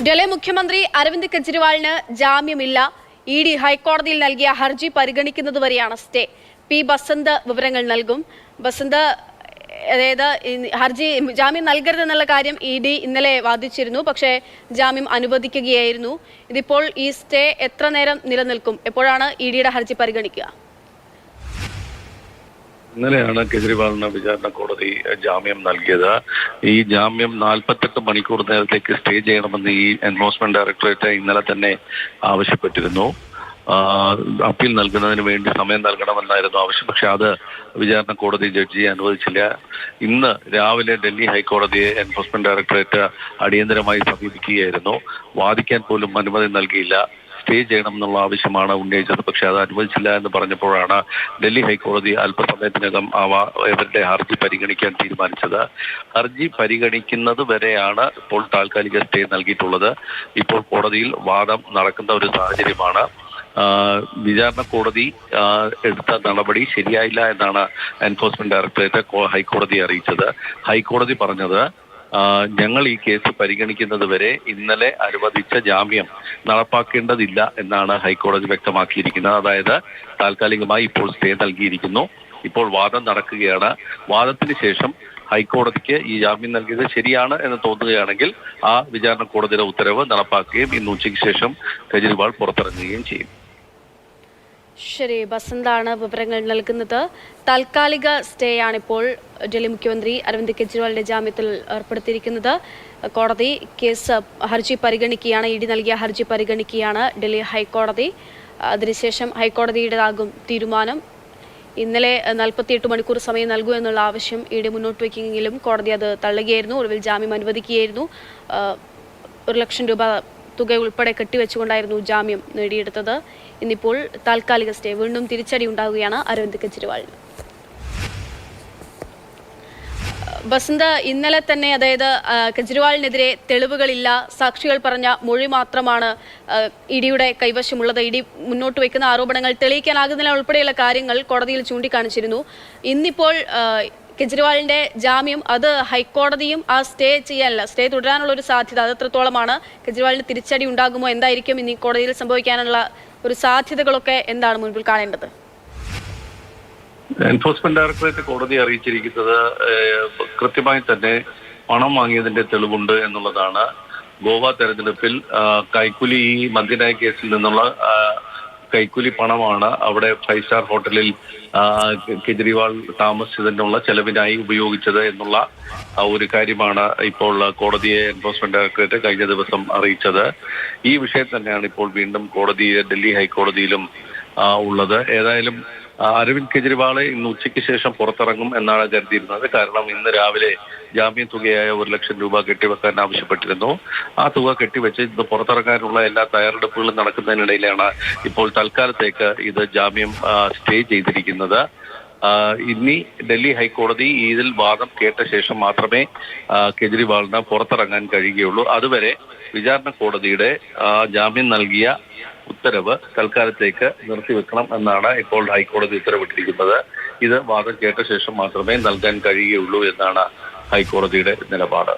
ഡൽഹി മുഖ്യമന്ത്രി അരവിന്ദ് കെജ്രിവാളിന് ജാമ്യമില്ല. ഇഡി ഹൈക്കോടതിയിൽ നൽകിയ ഹർജി പരിഗണിക്കുന്നതുവരെയാണ് സ്റ്റേ. പി ബസന്ത് വിവരങ്ങൾ നൽകും. ബസന്ത്, അതായത് ഹർജി ജാമ്യം നൽകരുതെന്നുള്ള കാര്യം ഇഡി ഇന്നലെ വാദിച്ചിരുന്നു. പക്ഷേ ജാമ്യം അനുവദിക്കുകയായിരുന്നു. ഇതിപ്പോൾ ഈ സ്റ്റേ എത്ര നേരം നിലനിൽക്കും? എപ്പോഴാണ് ഇഡിയുടെ ഹർജി പരിഗണിക്കുക? ഇന്നലെയാണ് കെജ്രിവാളിന് വിചാരണ കോടതി ജാമ്യം നൽകിയത്. ഈ ജാമ്യം 48 മണിക്കൂർ നേരത്തേക്ക് സ്റ്റേ ചെയ്യണമെന്ന് ഈ എൻഫോഴ്സ്മെന്റ് ഡയറക്ടറേറ്റ് ഇന്നലെ തന്നെ ആവശ്യപ്പെട്ടിരുന്നു. അപ്പീൽ നൽകുന്നതിന് വേണ്ടി സമയം നൽകണമെന്നായിരുന്നു ആവശ്യം. പക്ഷെ അത് വിചാരണ കോടതി ജഡ്ജി അനുവദിച്ചില്ല. ഇന്ന് രാവിലെ ഡൽഹി ഹൈക്കോടതിയെ എൻഫോഴ്സ്മെന്റ് ഡയറക്ടറേറ്റ് അടിയന്തരമായി സമീപിക്കുകയായിരുന്നു. വാദിക്കാൻ പോലും അനുമതി നൽകിയില്ല. സ്റ്റേ ചെയ്യണം എന്നുള്ള ആവശ്യമാണ് ഉന്നയിച്ചത്. പക്ഷെ അത് അനുവദിച്ചില്ല എന്ന് പറഞ്ഞപ്പോഴാണ് ഡൽഹി ഹൈക്കോടതി അല്പസമയത്തിനകം ഇവരുടെ ഹർജി പരിഗണിക്കാൻ തീരുമാനിച്ചത്. ഹർജി പരിഗണിക്കുന്നത് വരെയാണ് ഇപ്പോൾ താൽക്കാലിക സ്റ്റേ നൽകിയിട്ടുള്ളത്. ഇപ്പോൾ കോടതിയിൽ വാദം നടക്കുന്ന ഒരു സാഹചര്യമാണ്. വിചാരണ കോടതി എടുത്ത നടപടി ശരിയായില്ല എന്നാണ് എൻഫോഴ്സ്മെന്റ് ഡയറക്ടറേറ്റ് ഹൈക്കോടതിയെ അറിയിച്ചത്. ഹൈക്കോടതി പറഞ്ഞത്, ഞങ്ങൾ ഈ കേസ് പരിഗണിക്കുന്നത് വരെ ഇന്നലെ അനുവദിച്ച ജാമ്യം നടപ്പാക്കേണ്ടതില്ല എന്നാണ് ഹൈക്കോടതി വ്യക്തമാക്കിയിരിക്കുന്നത്. അതായത് താൽക്കാലികമായി ഇപ്പോൾ സ്റ്റേ നൽകിയിരിക്കുന്നു. ഇപ്പോൾ വാദം നടക്കുകയാണ്. വാദത്തിന് ശേഷം ഹൈക്കോടതിക്ക് ഈ ജാമ്യം നൽകിയത് ശരിയാണ് എന്ന് തോന്നുകയാണെങ്കിൽ ആ വിചാരണ കോടതിയുടെ ഉത്തരവ് നടപ്പാക്കുകയും ഇന്ന് ഉച്ചയ്ക്ക് ശേഷം കെജ്രിവാൾ പുറത്തിറങ്ങുകയും ചെയ്യും. ശരി, ബസന്താണ് വിവരങ്ങൾ നൽകുന്നത്. താൽക്കാലിക സ്റ്റേ ആണിപ്പോൾ ഡൽഹി മുഖ്യമന്ത്രി അരവിന്ദ് കെജ്രിവാളിന്റെ ജാമ്യത്തിൽ ഏർപ്പെടുത്തിയിരിക്കുന്നത്. കോടതി കേസ് ഹർജി പരിഗണിക്കുകയാണ്. ഇഡി നൽകിയ ഹർജി പരിഗണിക്കുകയാണ് ഡൽഹി ഹൈക്കോടതി. അതിനുശേഷം ഹൈക്കോടതിയുടേതാകും തീരുമാനം. ഇന്നലെ 48 മണിക്കൂർ സമയം നൽകൂ എന്നുള്ള ആവശ്യം ഇഡി മുന്നോട്ട് വയ്ക്കുമെങ്കിലും കോടതി അത് തള്ളുകയായിരുന്നു. ഒടുവിൽ ജാമ്യം അനുവദിക്കുകയായിരുന്നു. 1 ലക്ഷം രൂപ തുക ഉൾപ്പെടെ കെട്ടിവെച്ചുകൊണ്ടായിരുന്നു ജാമ്യം നേടിയെടുത്തത്. ഇന്നിപ്പോൾ താൽക്കാലിക സ്റ്റേ. വീണ്ടും തിരിച്ചടി ഉണ്ടാവുകയാണ് അരവിന്ദ് കെജ്രിവാളിന്. ബസന്ത്, ഇന്നലെ തന്നെ, അതായത് കെജ്രിവാളിനെതിരെ തെളിവുകളില്ല, സാക്ഷികൾ പറഞ്ഞ മൊഴി മാത്രമാണ് ഇഡിയുടെ കൈവശമുള്ളത്. ഇഡി മുന്നോട്ട് വയ്ക്കുന്ന ആരോപണങ്ങൾ തെളിയിക്കാനാകുന്നില്ല ഉൾപ്പെടെയുള്ള കാര്യങ്ങൾ കോടതിയിൽ ചൂണ്ടിക്കാണിച്ചിരുന്നു. ഇന്നിപ്പോൾ കെജ്രിവാളിന്റെ ജാമ്യം, അത് ഹൈക്കോടതിയും ആ സ്റ്റേ തുടരാനുള്ള ഒരു സാധ്യത അത് എത്രത്തോളമാണ്? കെജ്രിവാളിന് തിരിച്ചടി ഉണ്ടാകുമോ? എന്തായിരിക്കും ഇനി കോടതിയിൽ സംഭവിക്കാനുള്ള ഒരു സാധ്യതകളൊക്കെ എന്താണ് മുൻപിൽ കാണേണ്ടത്? എൻഫോഴ്സ്മെന്റ് ഡയറക്ടറേറ്റ് കോടതിയെ അറിയിച്ചിരിക്കുന്നത് കൃത്യമായി തന്നെ പണം വാങ്ങിയതിന്റെ തെളിവുണ്ട് എന്നുള്ളതാണ്. ഗോവ തെരഞ്ഞെടുപ്പിൽ കൈക്കൂലി, ഈ മദ്യനയ കേസിൽ നിന്നുള്ള കൈക്കൂലി പണമാണ് അവിടെ 5 സ്റ്റാർ ഹോട്ടലിൽ കെജ്രിവാൾ താമസിച്ചതിനുള്ള ചെലവിനായി ഉപയോഗിച്ചത് എന്നുള്ള ഒരു കാര്യമാണ് ഇപ്പോൾ കോടതിയെ എൻഫോഴ്സ്മെന്റ് ഡയറക്ടറേറ്റ് കഴിഞ്ഞ ദിവസം അറിയിച്ചത്. ഈ വിഷയം തന്നെയാണ് ഇപ്പോൾ വീണ്ടും ഡൽഹി ഹൈക്കോടതിയിലും ഉള്ളത്. ഏതായാലും അരവിന്ദ് കെജ്രിവാളെ ഇന്ന് ഉച്ചയ്ക്ക് ശേഷം പുറത്തിറങ്ങും എന്നാണ് കരുതിയിരുന്നത്. കാരണം ഇന്ന് രാവിലെ ജാമ്യ തുകയായ 1 ലക്ഷം രൂപ കെട്ടിവെക്കാൻ ആവശ്യപ്പെട്ടിരുന്നു. ആ തുക കെട്ടിവെച്ച് ഇന്ന് പുറത്തിറങ്ങാനുള്ള എല്ലാ തയ്യാറെടുപ്പുകളും നടക്കുന്നതിനിടയിലാണ് ഇപ്പോൾ തൽക്കാലത്തേക്ക് ഇത് ജാമ്യം സ്റ്റേ ചെയ്തിരിക്കുന്നത്. ഇനി ഡൽഹി ഹൈക്കോടതി ഇതിൽ വാദം കേട്ട ശേഷം മാത്രമേ കെജ്രിവാളിന് പുറത്തിറങ്ങാൻ കഴിയുകയുള്ളൂ. അതുവരെ വിചാരണ കോടതിയുടെ ജാമ്യം നൽകിയ ഉത്തരവ് തൽക്കാലത്തേക്ക് നിർത്തിവെക്കണം എന്നാണ് ഇപ്പോൾ ഹൈക്കോടതി ഉത്തരവിട്ടിരിക്കുന്നത്. ഇത് വാദം കേട്ട ശേഷം മാത്രമേ നൽകാൻ കഴിയുകയുള്ളൂ എന്നാണ് ഹൈക്കോടതിയുടെ നിലപാട്.